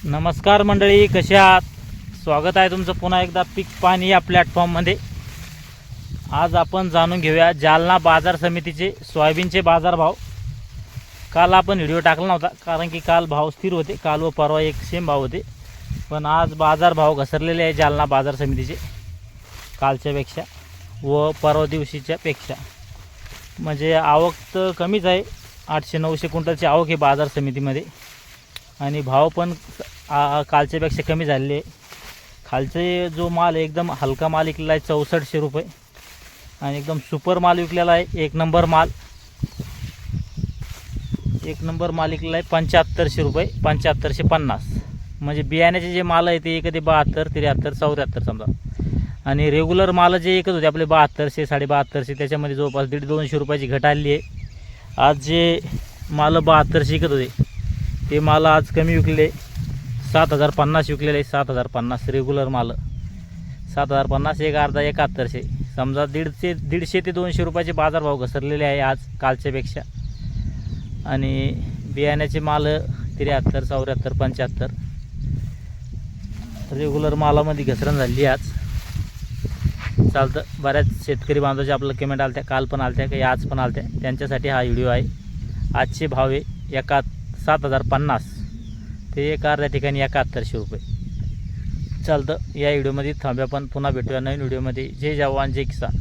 नमस्कार मंडळी, कसे आहात? स्वागत आहे तुमचं पुन्हा एकदा पीक पाणी या प्लॅटफॉर्ममध्ये. आज आपण जाणून घेऊया जालना बाजार समितीचे सोयाबीनचे बाजारभाव. काल आपण व्हिडिओ टाकला नव्हता कारण की काल भाव स्थिर होते. काल व परवा एक सेम भाव होते, पण आज बाजारभाव घसरलेले आहे जालना बाजार समितीचे कालच्यापेक्षा व परवा दिवशीच्या पेक्षा. म्हणजे आवक तर कमीच आहे, 800-900 क्विंटलची आवक आहे बाजार समितीमध्ये. आणि भाव पण कालच्यापेक्षा कमी झालेले आहे. खालचे जो माल आहे एकदम हलका माल विकलेला आहे 6400 रुपये, आणि एकदम सुपर माल विकलेला आहे एक नंबर माल विकलेला आहे 7500 रुपये, 7550. म्हणजे बियाण्याचे जे माल आहे ते कधी 72, 73, 74 समजा. आणि रेग्युलर माल जे एकच होते आपले 7200, 7250, त्याच्यामध्ये जवळपास 150-200 रुपयाची घट आली आहे. आज जे माल 7200 विकत होते ते माल आज कमी विकले, 7050 विकलेले आहे. 7050 रेग्युलर माल 7050, एक अर्धा 7100. समजा 150 ते 200 रुपयाचे बाजारभाव घसरलेले आहे आज कालच्यापेक्षा. आणि बियाण्याचे माल 73, 74, 75 रेग्युलर मालामध्ये घसरण झाली आज. चालतं, बऱ्याच शेतकरी बांधवाचे आपलं कमेंट आल्या, काल पण आल्या काही आज पण आल्या, त्यांच्यासाठी हा व्हिडिओ आहे. आजचे भाव आहे 7050 ते एक अर्ध्या ठिकाणी 7100 रुपये. चालतं, या व्हिडिओमध्ये थांबूया, पण पुन्हा भेटूया नवीन व्हिडिओमध्ये. जय जवान जय किसान.